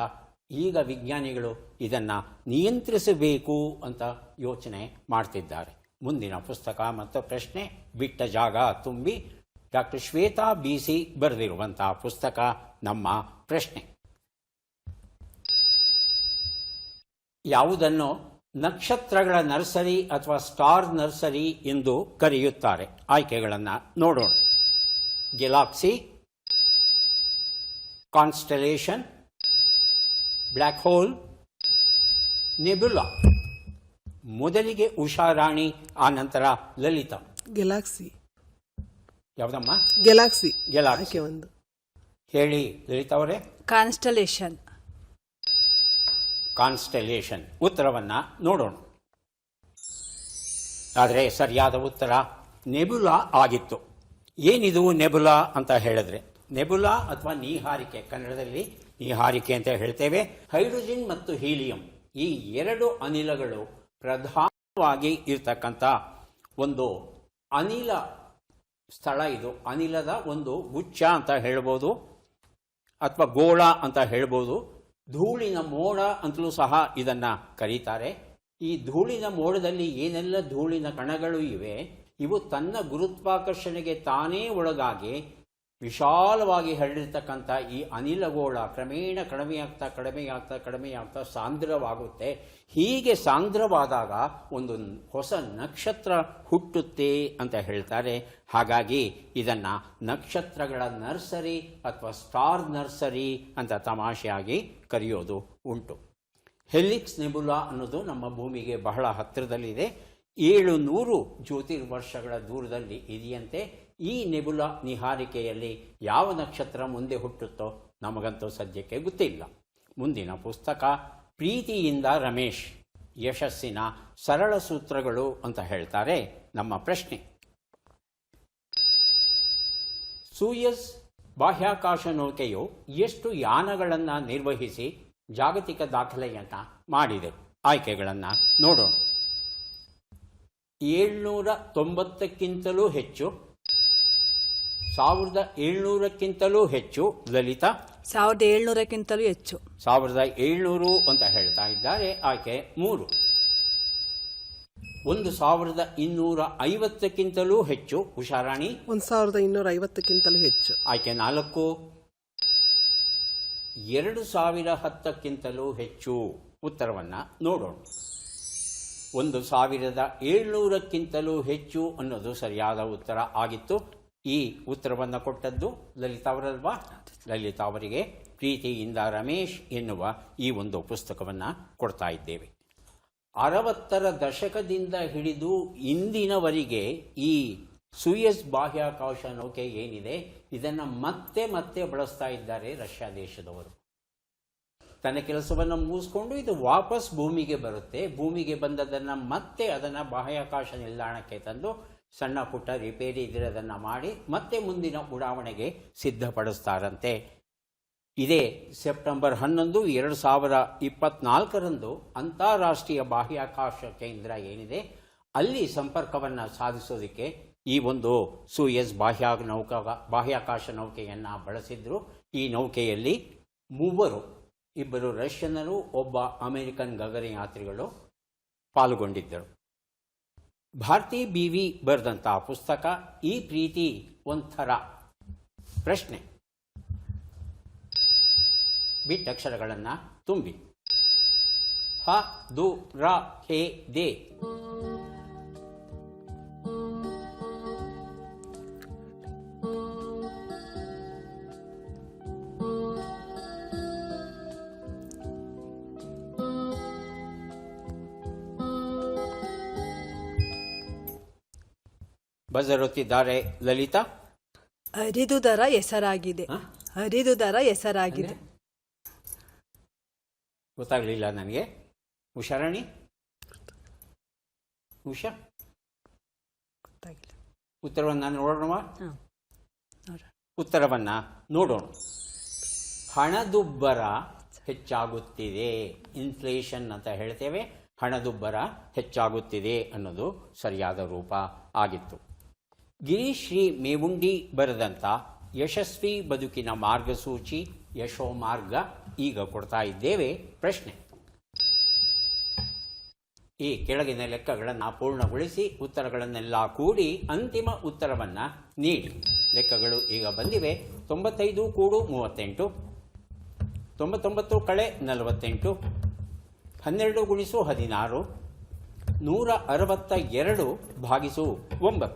ಈಗ ವಿಜ್ಞಾನಿಗಳು ಇದನ್ನು ನಿಯಂತ್ರಿಸಬೇಕು ಅಂತ ಯೋಚನೆ ಮಾಡ್ತಿದ್ದಾರೆ. ಮುಂದಿನ ಪುಸ್ತಕ ಮತ್ತು ಪ್ರಶ್ನೆ ಬಿಟ್ಟ ಜಾಗ ತುಂಬಿ. ಡಾಕ್ಟರ್ ಶ್ವೇತಾ BC ಬರೆದಿರುವಂಥ ಪುಸ್ತಕ ನಮ್ಮ ಪ್ರಶ್ನೆ. ಯಾವುದನ್ನು ನಕ್ಷತ್ರಗಳ ನರ್ಸರಿ ಅಥವಾ ಸ್ಟಾರ್ ನರ್ಸರಿ ಎಂದು ಕರೆಯುತ್ತಾರೆ? ಆಯ್ಕೆಗಳನ್ನು ನೋಡೋಣ. Galaxy, constellation, black hole, nebula. ಮೊದಲಿಗೆ ಉಷಾರಾಣಿ, ಆ ನಂತರ ಲಲಿತಾ. ಗೆಲಾಕ್ಸಿ. ಯಾವುದಮ್ಮ? ಗೆಲಾಕ್ಸಿ. ಗೆಲಾಕ್ಸಿ. ಆಯ್ಕೆ ಒಂದು. ಹೇಳಿ ಲಲಿತಾ ಅವರೇ. ಕಾನ್ಸ್ಟಲೇಷನ್. ಕಾನ್ಸ್ಟಲೇಷನ್. ಉತ್ತರವನ್ನು ನೋಡೋಣ. ಆದರೆ ಸರಿಯಾದ ಉತ್ತರ ನೆಬುಲಾ ಆಗಿತ್ತು. ಏನಿದು ನೆಬುಲಾ ಅಂತ ಹೇಳಿದ್ರೆ, ನೆಬುಲಾ ಅಥವಾ ನೀಹಾರಿಕೆ, ಕನ್ನಡದಲ್ಲಿ ನೀಹಾರಿಕೆ ಅಂತ ಹೇಳ್ತೇವೆ. ಹೈಡ್ರೋಜನ್ ಮತ್ತು ಹೀಲಿಯಂ ಈ ಎರಡು ಅನಿಲಗಳು ಪ್ರಧಾನವಾಗಿ ಇರ್ತಕ್ಕಂಥ ಒಂದು ಅನಿಲ ಸ್ಥಳ. ಇದು ಅನಿಲದ ಒಂದು ಗುಚ್ಛ ಅಂತ ಹೇಳ್ಬೋದು, ಅಥವಾ ಗೋಳ ಅಂತ ಹೇಳ್ಬೋದು. ಧೂಳಿನ ಮೋಡ ಅಂತಲೂ ಸಹ ಇದನ್ನು ಕರೀತಾರೆ. ಈ ಧೂಳಿನ ಮೋಡದಲ್ಲಿ ಏನೆಲ್ಲ ಧೂಳಿನ ಕಣಗಳು ಇವೆ, ಇವು ತನ್ನ ಗುರುತ್ವಾಕರ್ಷಣೆಗೆ ತಾನೇ ಒಳಗಾಗಿ ವಿಶಾಲವಾಗಿ ಹರಡಿರ್ತಕ್ಕಂಥ ಈ ಅನಿಲಗೋಳ ಕ್ರಮೇಣ ಕಡಿಮೆಯಾಗ್ತಾ ಸಾಂದ್ರವಾಗುತ್ತೆ. ಹೀಗೆ ಸಾಂದ್ರವಾದಾಗ ಒಂದು ಹೊಸ ನಕ್ಷತ್ರ ಹುಟ್ಟುತ್ತೆ ಅಂತ ಹೇಳ್ತಾರೆ. ಹಾಗಾಗಿ ಇದನ್ನು ನಕ್ಷತ್ರಗಳ ನರ್ಸರಿ ಅಥವಾ ಸ್ಟಾರ್ ನರ್ಸರಿ ಅಂತ ತಮಾಷೆಯಾಗಿ ಕರೆಯೋದು ಉಂಟು. ಹೆಲಿಕ್ಸ್ ನೆಬುಲಾ ಅನ್ನೋದು ನಮ್ಮ ಭೂಮಿಗೆ ಬಹಳ ಹತ್ತಿರದಲ್ಲಿದೆ. 700 ಜ್ಯೋತಿರ್ವರ್ಷಗಳ ದೂರದಲ್ಲಿ ಇದೆಯಂತೆ. ಈ ನೆಬುಲಾ ನಿಹಾರಿಕೆಯಲ್ಲಿ ಯಾವ ನಕ್ಷತ್ರ ಮುಂದೆ ಹುಟ್ಟುತ್ತೋ ನಮಗಂತೂ ಸದ್ಯಕ್ಕೆ ಗೊತ್ತಿಲ್ಲ. ಮುಂದಿನ ಪುಸ್ತಕ ಪ್ರೀತಿಯಿಂದ ರಮೇಶ್, ಯಶಸ್ಸಿನ ಸರಳ ಸೂತ್ರಗಳು ಅಂತ ಹೇಳ್ತಾರೆ. ನಮ್ಮ ಪ್ರಶ್ನೆ: ಸೂಯಸ್ ಬಾಹ್ಯಾಕಾಶ ನೌಕೆಯು ಎಷ್ಟು ಯಾನಗಳನ್ನು ನಿರ್ವಹಿಸಿ ಜಾಗತಿಕ ದಾಖಲೆಯನ್ನು ಮಾಡಿದೆ? ಆಯ್ಕೆಗಳನ್ನು ನೋಡೋಣ. 790ಕ್ಕಿಂತಲೂ ಹೆಚ್ಚು, 1700ಕ್ಕಿಂತಲೂ ಹೆಚ್ಚು. ಲಲಿತಾ? 1700ಕ್ಕಿಂತಲೂ ಹೆಚ್ಚು. 1700 ಅಂತ ಹೇಳ್ತಾ ಇದ್ದಾರೆ. ಆಯ್ಕೆ 3. 1250ಕ್ಕಿಂತಲೂ ಹೆಚ್ಚು. ಉಷಾರಾಣಿ? 1250ಕ್ಕಿಂತಲೂ ಹೆಚ್ಚು. ಆಯ್ಕೆ 4. 2010ಕ್ಕಿಂತಲೂ ಹೆಚ್ಚು. ಉತ್ತರವನ್ನು ನೋಡೋಣ. 1700ಕ್ಕಿಂತಲೂ ಹೆಚ್ಚು ಅನ್ನೋದು ಸರಿಯಾದ ಉತ್ತರ ಆಗಿತ್ತು. ಈ ಉತ್ತರವನ್ನು ಕೊಟ್ಟದ್ದು ಲಲಿತಾ ಅವರಲ್ವಾ? ಲಲಿತಾ ಅವರಿಗೆ ಪ್ರೀತಿಯಿಂದ ರಮೇಶ್ ಎನ್ನುವ ಈ ಒಂದು ಪುಸ್ತಕವನ್ನು ಕೊಡ್ತಾ ಇದ್ದೇವೆ. 60ರ ದಶಕದಿಂದ ಹಿಡಿದು ಇಂದಿನವರೆಗೆ ಈ ಸೂಯಸ್ ಬಾಹ್ಯಾಕಾಶ ನೌಕೆ ಏನಿದೆ ಇದನ್ನು ಮತ್ತೆ ಮತ್ತೆ ಬಳಸ್ತಾ ಇದ್ದಾರೆ ರಷ್ಯಾ ದೇಶದವರು. ತನ್ನ ಕೆಲಸವನ್ನು ಮುಗಿಸ್ಕೊಂಡು ಇದು ವಾಪಸ್ ಭೂಮಿಗೆ ಬರುತ್ತೆ. ಭೂಮಿಗೆ ಬಂದದನ್ನು ಮತ್ತೆ ಅದನ್ನು ಬಾಹ್ಯಾಕಾಶ ನಿಲ್ದಾಣಕ್ಕೆ ತಂದು ಸಣ್ಣ ಪುಟ್ಟ ರಿಪೇರಿ ಇದನ್ನು ಮಾಡಿ ಮತ್ತೆ ಮುಂದಿನ ಉಡಾವಣೆಗೆ ಸಿದ್ಧಪಡಿಸ್ತಾರಂತೆ. ಇದೇ ಸೆಪ್ಟೆಂಬರ್ 11, 2024 ಅಂತಾರಾಷ್ಟ್ರೀಯ ಬಾಹ್ಯಾಕಾಶ ಕೇಂದ್ರ ಏನಿದೆ ಅಲ್ಲಿ ಸಂಪರ್ಕವನ್ನು ಸಾಧಿಸೋದಕ್ಕೆ ಈ ಒಂದು ಸೂಯಸ್ ಬಾಹ್ಯಾಕಾಶ ನೌಕೆಯನ್ನು ಬಳಸಿದ್ರು. ಈ ನೌಕೆಯಲ್ಲಿ 3, 2 ರಷ್ಯನ್ನರು, 1 ಅಮೆರಿಕನ್ ಗಗನಯಾತ್ರಿಗಳು ಪಾಲ್ಗೊಂಡಿದ್ದರು. ಭಾರತಿ BV ಬರೆದಂಥ ಪುಸ್ತಕ ಈ ಪ್ರೀತಿ ಒಂಥರ. ಪ್ರಶ್ನೆ: ಬಿಟ್ಟಕ್ಷರಗಳನ್ನು ತುಂಬಿ. ಹ, ದು, ರ, ಹೆ, ದೆ. ಬಜರುತ್ತಿದ್ದಾರೆ ಲಲಿತಾ. ಹರಿದುದರ ಹೆಸರಾಗಿದೆ. ಹರಿದುದರ ಹೆಸರಾಗಿದೆ. ಗೊತ್ತಾಗಲಿಲ್ಲ ನನಗೆ. ಉಷಾರಾಣಿ? ಉಷಾ? ಗೊತ್ತಾಗಿಲ್ಲ. ಉತ್ತರವನ್ನು ನೋಡೋಣ. ಉತ್ತರವನ್ನು ನೋಡೋಣ. ಹಣದುಬ್ಬರ ಹೆಚ್ಚಾಗುತ್ತಿದೆ. ಇನ್ಫ್ಲೇಷನ್ ಅಂತ ಹೇಳ್ತೇವೆ. ಹಣದುಬ್ಬರ ಹೆಚ್ಚಾಗುತ್ತಿದೆ ಅನ್ನೋದು ಸರಿಯಾದ ರೂಪ ಆಗಿತ್ತು. ಗಿರೀಶ್ ಶ್ರೀ ಮೇವುಂಡಿ ಬರೆದಂಥ ಯಶಸ್ವಿ ಬದುಕಿನ ಮಾರ್ಗಸೂಚಿ ಯಶೋಮಾರ್ಗ ಈಗ ಕೊಡ್ತಾ ಇದ್ದೇವೆ. ಪ್ರಶ್ನೆ: ಈ ಕೆಳಗಿನ ಲೆಕ್ಕಗಳನ್ನು ಪೂರ್ಣಗೊಳಿಸಿ ಉತ್ತರಗಳನ್ನೆಲ್ಲ ಕೂಡಿ ಅಂತಿಮ ಉತ್ತರವನ್ನು ನೀಡಿ. ಲೆಕ್ಕಗಳು ಈಗ ಬಂದಿವೆ. 95 + 38, 99 - 48, 12 ಗುಣಿಸು 16, 162 ಭಾಗಿಸು 9.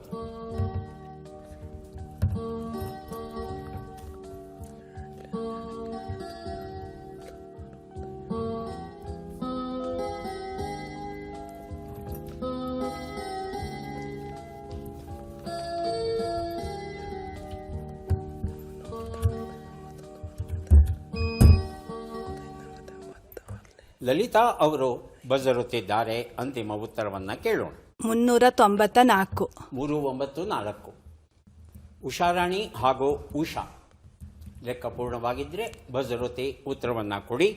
ಲಲಿತಾ ಅವರು ಬಜರುತ್ತಿದ್ದಾರೆ. ಅಂತಿಮ ಉತ್ತರವನ್ನು ಕೇಳೋಣ. 394. 394. ಉಷಾರಾಣಿ ಹಾಗೂ ಉಷಾ ಲೆಕ್ಕ ಪೂರ್ಣವಾಗಿದ್ದರೆ ಬಜರುತಿ ಉತ್ತರವನ್ನು ಕೊಡಿ.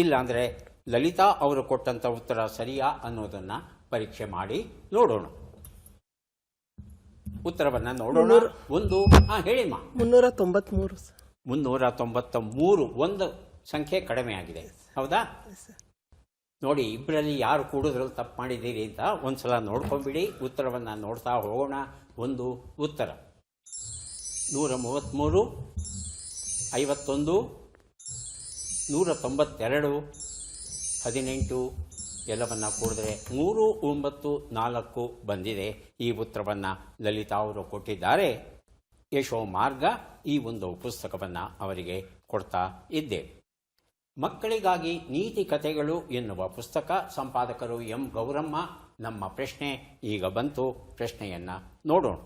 ಇಲ್ಲಾಂದರೆ ಲಲಿತಾ ಅವರು ಕೊಟ್ಟಂಥ ಉತ್ತರ ಸರಿಯಾ ಅನ್ನೋದನ್ನು ಪರೀಕ್ಷೆ ಮಾಡಿ ನೋಡೋಣ. ಉತ್ತರವನ್ನು ನೋಡೋಣ. ಹೇಳಿಮ್ಮ. 393. 393. ಒಂದು ಸಂಖ್ಯೆ ಕಡಿಮೆ ಆಗಿದೆ, ಹೌದಾ? ನೋಡಿ, ಇಬ್ಬರಲ್ಲಿ ಯಾರು ಕೂಡಿದ್ರಲ್ಲಿ ತಪ್ಪು ಮಾಡಿದ್ದೀರಿ ಅಂತ ಒಂದ್ಸಲ ನೋಡ್ಕೊಂಡ್ಬಿಡಿ. ಉತ್ತರವನ್ನು ನೋಡ್ತಾ ಹೋಗೋಣ. ಒಂದು ಉತ್ತರ 133, 51, 192, 18 ಎಲ್ಲವನ್ನು ಕೂಡಿದ್ರೆ 394 ಬಂದಿದೆ. ಈ ಉತ್ತರವನ್ನು ಲಲಿತಾ ಅವರು ಕೊಟ್ಟಿದ್ದಾರೆ. ಯಶೋ ಮಾರ್ಗ ಈ ಒಂದು ಪುಸ್ತಕವನ್ನು ಅವರಿಗೆ ಕೊಡ್ತಾ ಇದ್ದೇವೆ. ಮಕ್ಕಳಿಗಾಗಿ ನೀತಿ ಕಥೆಗಳು ಎನ್ನುವ ಪುಸ್ತಕ, ಸಂಪಾದಕರು ಎಂ ಗೌರಮ್ಮ. ನಮ್ಮ ಪ್ರಶ್ನೆ ಈಗ ಬಂತು. ಪ್ರಶ್ನೆಯನ್ನು ನೋಡೋಣ.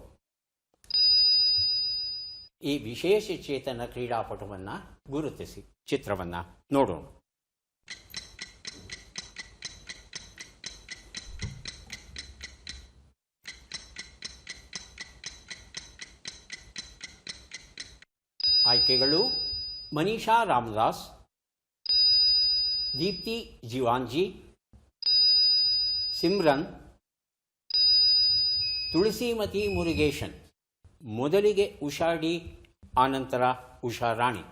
ಈ ವಿಶೇಷ ಚೇತನ ಕ್ರೀಡಾಪಟುವನ್ನು ಗುರುತಿಸಿ. ಚಿತ್ರವನ್ನು ನೋಡೋಣ. ಆಯ್ಕೆಗಳು: ಮನೀಷಾ ರಾಮದಾಸ್, ದೀಪ್ತಿ ಜೀವಾಂಜಿ, ಸಿಮ್ರನ್, ತುಳಸಿಮತಿ ಮುರುಗೇಶನ್. ಮೊದಲಿಗೆ ಉಷಾ ಡಿ, ಆನಂತರ ಉಷಾ ರಾಣಿ.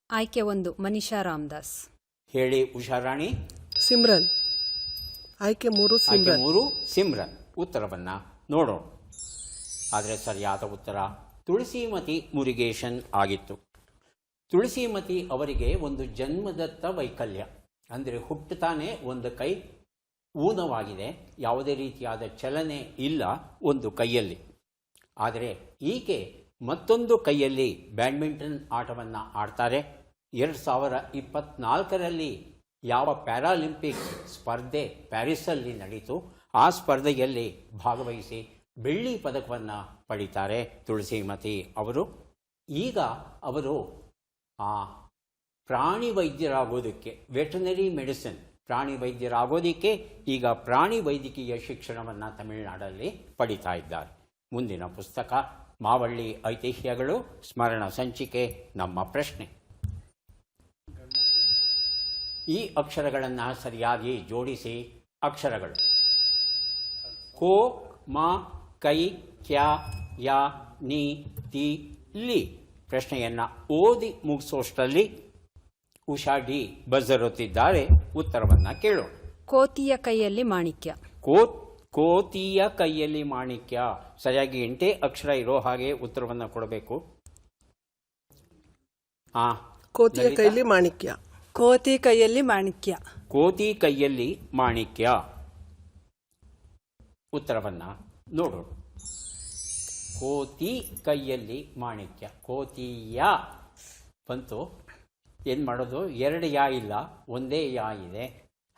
ಆಯ್ಕೆ 1 ಮನೀಷಾ ರಾಮದಾಸ್. ಹೇಳಿ ಉಷಾ ರಾಣಿ. ಸಿಮ್ರನ್. ಆಯ್ಕೆ 3 ಆಯ್ಕೆ ಸಿಮ್ರನ್. 3 ಸಿಮ್ರನ್. ಉತ್ತರವನ್ನು ನೋಡೋಣ. ಆದರೆ ಸರಿಯಾದ ಉತ್ತರ ತುಳಸಿಮತಿ ಮುರುಗೇಶನ್ ಆಗಿತ್ತು. ತುಳಸಿಮತಿ ಅವರಿಗೆ ಒಂದು ಜನ್ಮದತ್ತ ವೈಕಲ್ಯ, ಅಂದರೆ ಹುಟ್ಟುತ್ತಾನೆ ಒಂದು ಕೈ ಊನವಾಗಿದೆ, ಯಾವುದೇ ರೀತಿಯಾದ ಚಲನೆ ಇಲ್ಲ ಒಂದು ಕೈಯಲ್ಲಿ. ಆದರೆ ಈಕೆ ಮತ್ತೊಂದು ಕೈಯಲ್ಲಿ ಬ್ಯಾಡ್ಮಿಂಟನ್ ಆಟವನ್ನು ಆಡ್ತಾರೆ. 2024ರಲ್ಲಿ ಯಾವ ಪ್ಯಾರಾಲಿಂಪಿಕ್ ಸ್ಪರ್ಧೆ ಪ್ಯಾರಿಸಲ್ಲಿ ನಡೀತು, ಆ ಸ್ಪರ್ಧೆಯಲ್ಲಿ ಭಾಗವಹಿಸಿ ಬೆಳ್ಳಿ ಪದಕವನ್ನು ಪಡೀತಾರೆ ತುಳಸಿಮತಿ ಅವರು. ಈಗ ಅವರು ಪ್ರಾಣಿ ವೈದ್ಯರಾಗೋದಕ್ಕೆ, ವೆಟರ್ನರಿ ಮೆಡಿಸಿನ್, ಪ್ರಾಣಿ ವೈದ್ಯರಾಗೋದಕ್ಕೆ ಈಗ ಪ್ರಾಣಿ ವೈದ್ಯಕೀಯ ಶಿಕ್ಷಣವನ್ನು ತಮಿಳುನಾಡಲ್ಲಿ ಪಡಿತಾ ಇದ್ದಾರೆ. ಮುಂದಿನ ಪುಸ್ತಕ ಮಾವಳ್ಳಿ ಐತಿಹ್ಯಗಳು, ಸ್ಮರಣ ಸಂಚಿಕೆ. ನಮ್ಮ ಪ್ರಶ್ನೆ: ಈ ಅಕ್ಷರಗಳನ್ನು ಸರಿಯಾಗಿ ಜೋಡಿಸಿ. ಅಕ್ಷರಗಳು ಕೋ, ಮ, ಕೈ, ಕ್ಯಾ, ಯಾ, ನೀ, ತಿ, ಲಿ. ಪ್ರಶ್ನೆಯನ್ನು ಓದಿ ಮುಗಿಸೋಷ್ಟರಲ್ಲಿ ಉಷಾ ಡಿ ಬಜರುತ್ತಿದ್ದಾರೆ. ಉತ್ತರವನ್ನು ಕೇಳೋಣ. ಕೋತಿಯ ಕೈಯಲ್ಲಿ ಮಾಣಿಕ್ಯ. ಕೋತಿಯ ಕೈಯಲ್ಲಿ ಮಾಣಿಕ್ಯ. ಸರಿಯಾಗಿ 8 ಅಕ್ಷರ ಇರೋ ಹಾಗೆ ಉತ್ತರವನ್ನು ಕೊಡಬೇಕು. ಕೋತಿಯ ಕೈಯಲ್ಲಿ ಮಾಣಿಕ್ಯ. ಕೋತಿ ಕೈಯಲ್ಲಿ ಮಾಣಿಕ್ಯ. ಕೋತಿ ಕೈಯಲ್ಲಿ ಮಾಣಿಕ್ಯ. ಉತ್ತರವನ್ನು ನೋಡೋಣ. ಕೋತಿ ಕೈಯಲ್ಲಿ ಮಾಣಿಕ್ಯ. ಕೋತಿಯ ಬಂತು. ಏನು ಮಾಡೋದು? 2 ಯಾ ಇಲ್ಲ, ಒಂದೇ ಯಾ ಇದೆ.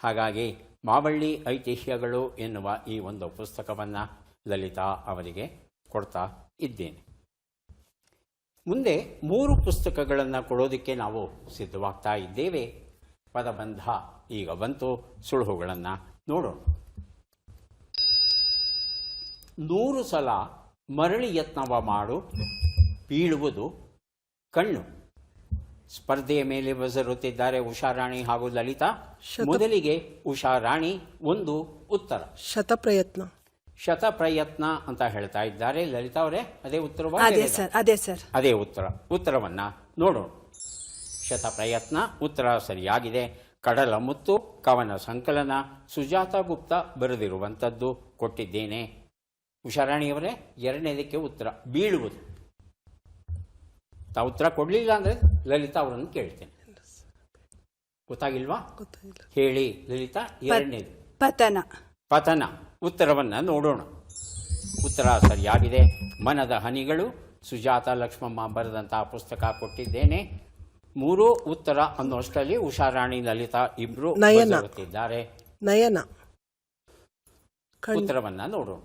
ಹಾಗಾಗಿ ಮಾವಳ್ಳಿ ಐತಿಹ್ಯಗಳು ಎನ್ನುವ ಈ ಒಂದು ಪುಸ್ತಕವನ್ನು ಲಲಿತಾ ಅವರಿಗೆ ಕೊಡ್ತಾ ಇದ್ದೇನೆ. ಮುಂದೆ 3 ಪುಸ್ತಕಗಳನ್ನು ಕೊಡೋದಕ್ಕೆ ನಾವು ಸಿದ್ಧವಾಗ್ತಾ ಇದ್ದೇವೆ. ಪದಬಂಧ ಈಗ ಬಂತು. ಸುಳುಹುಗಳನ್ನು ನೋಡೋಣ. 100 ಸಲ ಮರಳಿ ಯತ್ನವ ಮಾಡು, ಬೀಳುವುದು ಕಣ್ಣು. ಸ್ಪರ್ಧೆಯ ಮೇಲೆ ಬಜರುತ್ತಿದ್ದಾರೆ ಉಷಾರಾಣಿ ಹಾಗೂ ಲಲಿತಾ. ಮೊದಲಿಗೆ ಉಷಾರಾಣಿ ಒಂದು ಉತ್ತರ. ಶತಪ್ರಯತ್ನ. ಶತಪ್ರಯತ್ನ ಅಂತ ಹೇಳ್ತಾ ಇದ್ದಾರೆ. ಲಲಿತಾ ಅವರೇ, ಅದೇ ಉತ್ತರ? ಅದೇ ಸರ್. ಅದೇ ಉತ್ತರ. ಉತ್ತರವನ್ನು ನೋಡೋಣ. ಶತಪ್ರಯತ್ನ ಉತ್ತರ ಸರಿಯಾಗಿದೆ. ಕಡಲ ಮುತ್ತು ಕವನ ಸಂಕಲನ, ಸುಜಾತ ಗುಪ್ತಾ ಬರೆದಿರುವಂಥದ್ದು ಕೊಟ್ಟಿದ್ದೇನೆ. ಉಷಾರಾಣಿಯವರೇ, 2ನೇದಕ್ಕೆ ಉತ್ತರ ಬೀಳುವುದು. ತಾವು ಉತ್ತರ ಕೊಡಲಿಲ್ಲ ಅಂದರೆ ಲಲಿತಾ ಅವರನ್ನು ಕೇಳ್ತೇನೆ. ಗೊತ್ತಾಗಿಲ್ವಾ? ಗೊತ್ತಾಗಿಲ್ಲ. ಹೇಳಿ ಲಲಿತಾ. ಎರಡನೇದು ಪತನ. ಪತನ. ಉತ್ತರವನ್ನು ನೋಡೋಣ. ಉತ್ತರ ಸರಿಯಾಗಿದೆ. ಮನದ ಹನಿಗಳು, ಸುಜಾತ ಲಕ್ಷ್ಮಮ್ಮ ಬರೆದಂತಹ ಪುಸ್ತಕ ಕೊಟ್ಟಿದ್ದೇನೆ. 3 ಉತ್ತರ ಅನ್ನೋಷ್ಟರಲ್ಲಿ ಉಷಾರಾಣಿ ಲಲಿತಾ ಇಬ್ರು ನಯನ. ಗೊತ್ತಿದ್ದಾರೆ. ನಯನ. ಉತ್ತರವನ್ನು ನೋಡೋಣ.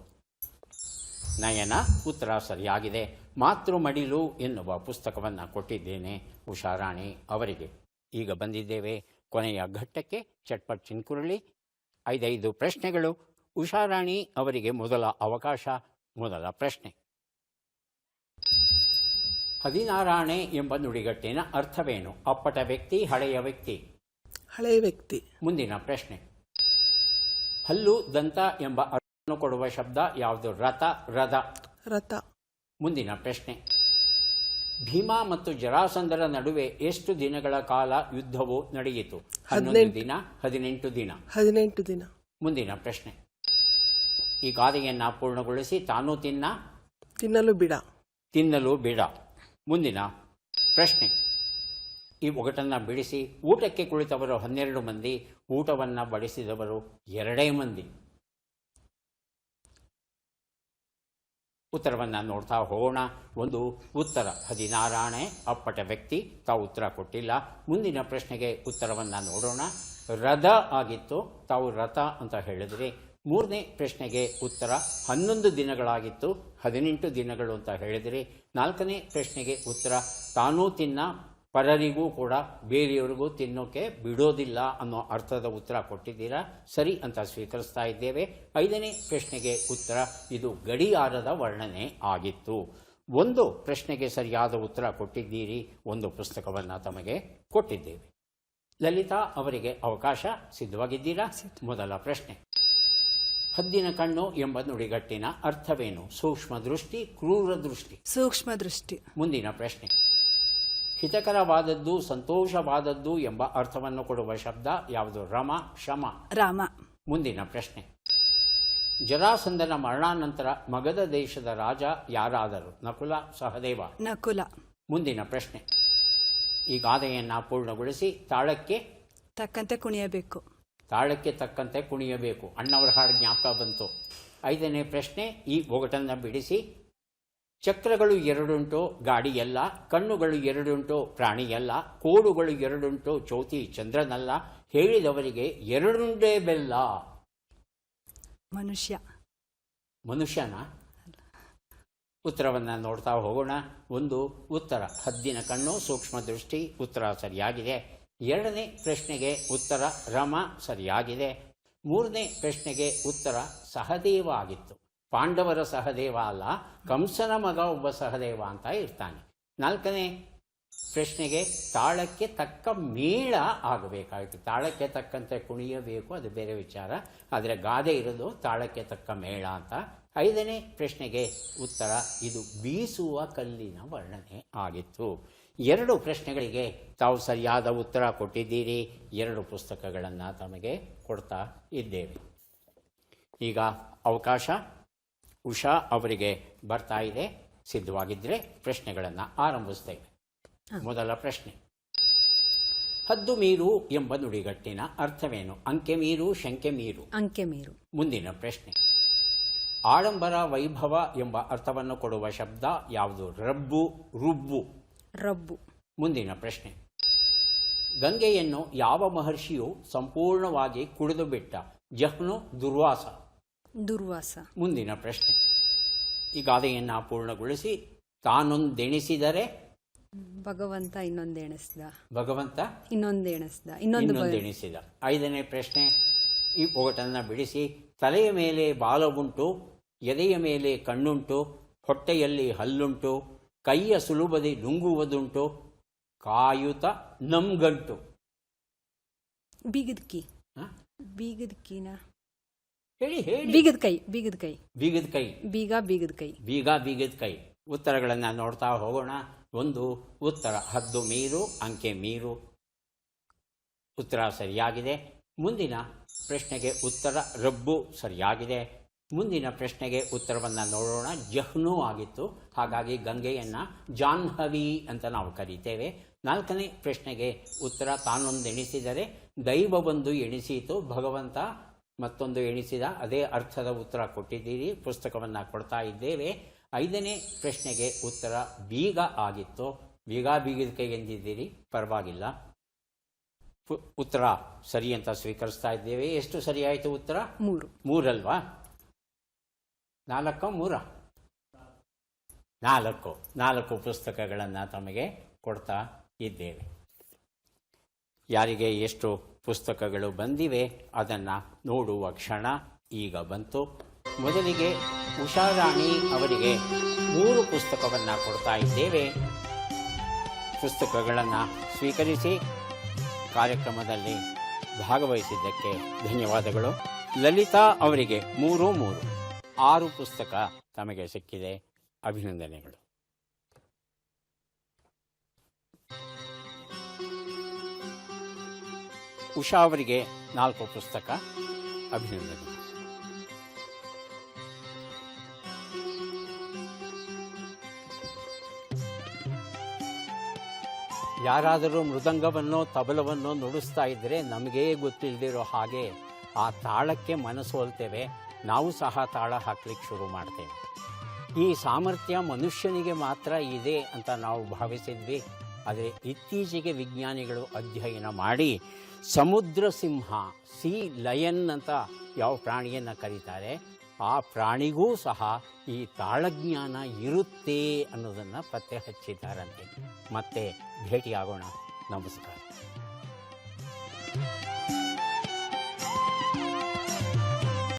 ನಯನ ಉತ್ತರ ಸರಿಯಾಗಿದೆ. ಮಾತೃ ಮಡಿಲು ಎನ್ನುವ ಪುಸ್ತಕವನ್ನು ಕೊಟ್ಟಿದ್ದೇನೆ ಉಷಾರಾಣಿ ಅವರಿಗೆ. ಈಗ ಬಂದಿದ್ದೇವೆ ಕೊನೆಯ ಘಟ್ಟಕ್ಕೆ. ಚಟ್ಪಟ್ ಚಿನ್ಕುರಳಿ. 5 ಪ್ರಶ್ನೆಗಳು. ಉಷಾರಾಣಿ ಅವರಿಗೆ ಮೊದಲ ಅವಕಾಶ. ಮೊದಲ ಪ್ರಶ್ನೆ. ಹದಿನಾರಾಣೆ ಎಂಬ ನುಡಿಗಟ್ಟಿನ ಅರ್ಥವೇನು? ಅಪ್ಪಟ ವ್ಯಕ್ತಿ, ಹಳೆಯ ವ್ಯಕ್ತಿ? ಹಳೆಯ ವ್ಯಕ್ತಿ. ಮುಂದಿನ ಪ್ರಶ್ನೆ. ಹಲ್ಲು, ದಂತ ಎಂಬ ಅರ್ಥವನ್ನು ಕೊಡುವ ಶಬ್ದ ಯಾವುದು? ರಥ, ರಥ. ರಥ. ಮುಂದಿನ ಪ್ರಶ್ನೆ. ಭೀಮ ಮತ್ತು ಜರಾಸಂಧರ ನಡುವೆ ಎಷ್ಟು ದಿನಗಳ ಕಾಲ ಯುದ್ಧವು ನಡೆಯಿತು? 11 ದಿನ, 18 ದಿನ? 18 ದಿನ. ಮುಂದಿನ ಪ್ರಶ್ನೆ. ಈ ಗಾದೆಯನ್ನು ಪೂರ್ಣಗೊಳಿಸಿ. ತಾನು ತಿನ್ನಲು ಬಿಡ. ತಿನ್ನಲು ಬಿಡ. ಮುಂದಿನ ಪ್ರಶ್ನೆ. ಈ ಒಗಟನ್ನು ಬಿಡಿಸಿ. ಊಟಕ್ಕೆ ಕುಳಿತವರು 12 ಮಂದಿ, ಊಟವನ್ನು ಬಡಿಸಿದವರು 2 ಮಂದಿ. ಉತ್ತರವನ್ನು ನೋಡ್ತಾ ಹೋಗೋಣ. ಒಂದು ಉತ್ತರ 16 ಅಪ್ಪಟ ವ್ಯಕ್ತಿ. ತಾವು ಉತ್ತರ ಕೊಟ್ಟಿಲ್ಲ. ಮುಂದಿನ ಪ್ರಶ್ನೆಗೆ ಉತ್ತರವನ್ನು ನೋಡೋಣ. ರಥ ಆಗಿತ್ತು, ತಾವು ರಥ ಅಂತ ಹೇಳಿದ್ರಿ. 3ನೇ ಪ್ರಶ್ನೆಗೆ ಉತ್ತರ 11 ದಿನಗಳಾಗಿತ್ತು, 18 ದಿನಗಳು ಅಂತ ಹೇಳಿದ್ರಿ. 4ನೇ ಪ್ರಶ್ನೆಗೆ ಉತ್ತರ ತಾನೂ ತಿನ್ನ, ಪರರಿಗೂ ಕೂಡ ಬೇರೆಯವರಿಗೂ ತಿನ್ನೋಕೆ ಬಿಡೋದಿಲ್ಲ ಅನ್ನೋ ಅರ್ಥದ ಉತ್ತರ ಕೊಟ್ಟಿದ್ದೀರಾ. ಸರಿ ಅಂತ ಸ್ವೀಕರಿಸ್ತಾ ಇದ್ದೇವೆ. 5ನೇ ಪ್ರಶ್ನೆಗೆ ಉತ್ತರ ಇದು ಗಡಿಯಾರದ ವರ್ಣನೆ ಆಗಿತ್ತು. 1 ಪ್ರಶ್ನೆಗೆ ಸರಿಯಾದ ಉತ್ತರ ಕೊಟ್ಟಿದ್ದೀರಿ. 1 ಪುಸ್ತಕವನ್ನು ತಮಗೆ ಕೊಟ್ಟಿದ್ದೇವೆ. ಲಲಿತಾ ಅವರಿಗೆ ಅವಕಾಶ. ಸಿದ್ಧವಾಗಿದ್ದೀರಾ? ಮೊದಲ ಪ್ರಶ್ನೆ. ಹದ್ದಿನ ಕಣ್ಣು ಎಂಬ ನುಡಿಗಟ್ಟಿನ ಅರ್ಥವೇನು? ಸೂಕ್ಷ್ಮ ದೃಷ್ಟಿ, ಕ್ರೂರ ದೃಷ್ಟಿ? ಸೂಕ್ಷ್ಮ ದೃಷ್ಟಿ. ಮುಂದಿನ ಪ್ರಶ್ನೆ. ಹಿತಕರವಾದದ್ದು, ಸಂತೋಷವಾದದ್ದು ಎಂಬ ಅರ್ಥವನ್ನು ಕೊಡುವ ಶಬ್ದ ಯಾವುದು? ರಮ, ಶಮ? ರಾಮ. ಮುಂದಿನ ಪ್ರಶ್ನೆ. ಜರಾಸಂಧನ ಮರಣಾನಂತರ ಮಗಧ ದೇಶದ ರಾಜ ಯಾರಾದರು? ನಕುಲ, ಸಹದೇವ? ನಕುಲ. ಮುಂದಿನ ಪ್ರಶ್ನೆ. ಈ ಗಾದೆಯನ್ನು ಪೂರ್ಣಗೊಳಿಸಿ. ತಾಳಕ್ಕೆ ತಕ್ಕಂತೆ ಕುಣಿಯಬೇಕು. ತಾಳಕ್ಕೆ ತಕ್ಕಂತೆ ಕುಣಿಯಬೇಕು. ಅಣ್ಣವರ ಹಾಡು ಜ್ಞಾಪಕ ಬಂತು. 5ನೇ ಪ್ರಶ್ನೆ. ಈ ಒಗಟನ್ನು ಬಿಡಿಸಿ. ಚಕ್ರಗಳು 2 ಉಂಟು, ಗಾಡಿಯಲ್ಲ. ಕಣ್ಣುಗಳು 2 ಉಂಟು, ಪ್ರಾಣಿಯಲ್ಲ. ಕೋಡುಗಳು 2 ಉಂಟು, ಜ್ಯೋತಿ ಚಂದ್ರನಲ್ಲ. ಹೇಳಿದವರಿಗೆ 2 ಬೆಲ್ಲ. ಮನುಷ್ಯ. ಮನುಷ್ಯನ? ಉತ್ತರವನ್ನು ನೋಡ್ತಾ ಹೋಗೋಣ. 1 ಉತ್ತರ ಹದ್ದಿನ ಕಣ್ಣು, ಸೂಕ್ಷ್ಮ ದೃಷ್ಟಿ. ಉತ್ತರ ಸರಿಯಾಗಿದೆ. 2ನೇ ಪ್ರಶ್ನೆಗೆ ಉತ್ತರ ರಮ ಸರಿಯಾಗಿದೆ. 3ನೇ ಪ್ರಶ್ನೆಗೆ ಉತ್ತರ ಸಹದೇವ ಆಗಿತ್ತು. ಪಾಂಡವರ ಸಹದೇವ ಅಲ್ಲ, ಕಂಸನ ಮಗ ಒಬ್ಬ ಸಹದೇವ ಅಂತ ಇರ್ತಾನೆ. 4ನೇ ಪ್ರಶ್ನೆಗೆ ತಾಳಕ್ಕೆ ತಕ್ಕ ಮೇಳ ಆಗಬೇಕಾಯಿತು. ತಾಳಕ್ಕೆ ತಕ್ಕಂತೆ ಕುಣಿಯಬೇಕು, ಅದು ಬೇರೆ ವಿಚಾರ. ಆದರೆ ಗಾದೆ ಇರೋದು ತಾಳಕ್ಕೆ ತಕ್ಕ ಮೇಳ ಅಂತ. 5ನೇ ಪ್ರಶ್ನೆಗೆ ಉತ್ತರ ಇದು ಬೀಸುವ ಕಲ್ಲಿನ ವರ್ಣನೆ ಆಗಿತ್ತು. 2 ಪ್ರಶ್ನೆಗಳಿಗೆ ತಾವು ಸರಿಯಾದ ಉತ್ತರ ಕೊಟ್ಟಿದ್ದೀರಿ. 2 ಪುಸ್ತಕಗಳನ್ನು ತಮಗೆ ಕೊಡ್ತಾ ಇದ್ದೇವೆ. ಈಗ ಅವಕಾಶ ಉಷಾ ಅವರಿಗೆ ಬರ್ತಾ ಇದೆ. ಸಿದ್ಧವಾಗಿದ್ದರೆ ಪ್ರಶ್ನೆಗಳನ್ನು ಆರಂಭಿಸ್ತೇವೆ. ಮೊದಲ ಪ್ರಶ್ನೆ. ಹದ್ದು ಮೀರು ಎಂಬ ನುಡಿಗಟ್ಟಿನ ಅರ್ಥವೇನು? ಅಂಕೆ ಮೀರು, ಶಂಕೆ ಮೀರು? ಅಂಕೆ ಮೀರು. ಮುಂದಿನ ಪ್ರಶ್ನೆ. ಆಡಂಬರ, ವೈಭವ ಎಂಬ ಅರ್ಥವನ್ನು ಕೊಡುವ ಶಬ್ದ ಯಾವುದು? ರಬ್ಬು, ರುಬ್ಬು? ರಬ್ಬು. ಮುಂದಿನ ಪ್ರಶ್ನೆ. ಗಂಗೆಯನ್ನು ಯಾವ ಮಹರ್ಷಿಯು ಸಂಪೂರ್ಣವಾಗಿ ಕುಡಿದು ಬಿಟ್ಟ? ಜಹ್ನು, ದುರ್ವಾಸ? ದುರ್ವಾಸ. ಮುಂದಿನ ಪ್ರಶ್ನೆ. ಈ ಗಾದೆಯನ್ನು ಪೂರ್ಣಗೊಳಿಸಿ. ತಾನೊಂದೆಣಿಸಿದರೆ ಭಗವಂತ ಇನ್ನೊಂದೆಣಿಸಿದ. ಭಗವಂತ ಇನ್ನೊಂದೆಣಿಸಿದ. ಇನ್ನೊಂದೆಣಿಸಿದ. 5ನೇ ಪ್ರಶ್ನೆ. ಈ ಒಗಟನ್ನು ಬಿಡಿಸಿ. ತಲೆಯ ಮೇಲೆ ಬಾಲವುಂಟು, ಎದೆಯ ಮೇಲೆ ಕಣ್ಣುಂಟು, ಹೊಟ್ಟೆಯಲ್ಲಿ ಹಲ್ಲುಂಟು, ಕೈಯ ಸುಲುಬದಿ ನುಂಗುವುದುಂಟು, ಕಾಯುತ ನಮ್ಗಂಟು? ಬೀಗದ ಕೈ. ಬೀಗದ ಕೈನ ಹೇಳಿ ಹೇಳಿ. ಬೀಗದ ಕೈ. ಬೀಗದ ಕೈ. ಬೀಗದ ಕೈ. ಬೀಗ ಬೀಗದ ಕೈ. ಬೀಗ ಬೀಗದ ಕೈ. ಉತ್ತರಗಳನ್ನು ನೋಡ್ತಾ ಹೋಗೋಣ. 1 ಉತ್ತರ ಹದ್ದು ಮೀರು, ಅಂಕೆ ಮೀರು. ಉತ್ತರ ಸರಿಯಾಗಿದೆ. ಮುಂದಿನ ಪ್ರಶ್ನೆಗೆ ಉತ್ತರ ರಬ್ಬು ಸರಿಯಾಗಿದೆ. ಮುಂದಿನ ಪ್ರಶ್ನೆಗೆ ಉತ್ತರವನ್ನು ನೋಡೋಣ. ಜಹ್ನು ಆಗಿತ್ತು. ಹಾಗಾಗಿ ಗಂಗೆಯನ್ನು ಜಾಹ್ನವಿ ಅಂತ ನಾವು ಕರೀತೇವೆ. 4ನೇ ಪ್ರಶ್ನೆಗೆ ಉತ್ತರ ತಾನೊಂದು ಎಣಿಸಿದರೆ ದೈವ ಬಂದು ಎಣಿಸಿತು, ಭಗವಂತ ಮತ್ತೊಂದು ಎಣಿಸಿದ, ಅದೇ ಅರ್ಥದ ಉತ್ತರ ಕೊಟ್ಟಿದ್ದೀರಿ. ಪುಸ್ತಕವನ್ನು ಕೊಡ್ತಾ ಇದ್ದೇವೆ. 5ನೇ ಪ್ರಶ್ನೆಗೆ ಉತ್ತರ ಬೀಗ ಆಗಿತ್ತು, ಬೀಗದ ಎಂದಿದ್ದೀರಿ, ಪರವಾಗಿಲ್ಲ. ಉತ್ತರ ಸರಿ ಅಂತ ಸ್ವೀಕರಿಸ್ತಾ ಇದ್ದೇವೆ. ಎಷ್ಟು ಸರಿಯಾಯಿತು ಉತ್ತರ? 3 ಅಲ್ವಾ? 4 4 ಪುಸ್ತಕಗಳನ್ನು ತಮಗೆ ಕೊಡ್ತಾ ಇದ್ದೇವೆ. ಯಾರಿಗೆ ಎಷ್ಟು ಪುಸ್ತಕಗಳು ಬಂದಿವೆ ಅದನ್ನು ನೋಡುವ ಕ್ಷಣ ಈಗ ಬಂತು. ಮೊದಲಿಗೆ ಉಷಾರಾಣಿ ಅವರಿಗೆ 3 ಪುಸ್ತಕವನ್ನು ಕೊಡ್ತಾ ಇದ್ದೇವೆ. ಪುಸ್ತಕಗಳನ್ನು ಸ್ವೀಕರಿಸಿ ಕಾರ್ಯಕ್ರಮದಲ್ಲಿ ಭಾಗವಹಿಸಿದ್ದಕ್ಕೆ ಧನ್ಯವಾದಗಳು. ಲಲಿತಾ ಅವರಿಗೆ 6 ಪುಸ್ತಕ ತಮಗೆ ಸಿಕ್ಕಿದೆ, ಅಭಿನಂದನೆಗಳು. ಉಷಾ ಅವರಿಗೆ 4 ಪುಸ್ತಕ, ಅಭಿನಂದನೆ. ಯಾರಾದರೂ ಮೃದಂಗವನ್ನು ತಬಲವನ್ನು ನುಡಿಸ್ತಾ ಇದ್ದರೆ ನಮಗೇ ಗೊತ್ತಿಲ್ಲದಿರೋ ಹಾಗೆ ಆ ತಾಳಕ್ಕೆ ಮನಸೋಲ್ತೇವೆ, ನಾವು ಸಹ ತಾಳ ಹಾಕ್ಲಿಕ್ಕೆ ಶುರು ಮಾಡ್ತೇವೆ. ಈ ಸಾಮರ್ಥ್ಯ ಮನುಷ್ಯನಿಗೆ ಮಾತ್ರ ಇದೆ ಅಂತ ನಾವು ಭಾವಿಸಿದ್ವಿ. ಆದರೆ ಇತ್ತೀಚೆಗೆ ವಿಜ್ಞಾನಿಗಳು ಅಧ್ಯಯನ ಮಾಡಿ ಸಮುದ್ರ ಸಿಂಹ, ಸೀ ಲಯನ್ ಅಂತ ಯಾವ ಪ್ರಾಣಿಯನ್ನು ಕರೀತಾರೆ, ಆ ಪ್ರಾಣಿಗೂ ಸಹ ಈ ತಾಳಜ್ಞಾನ ಇರುತ್ತೆ ಅನ್ನೋದನ್ನು ಪತ್ತೆ ಹಚ್ಚಿದ್ದಾರಂತೆ. ಮತ್ತೆ ಭೇಟಿಯಾಗೋಣ. ನಮಸ್ಕಾರ.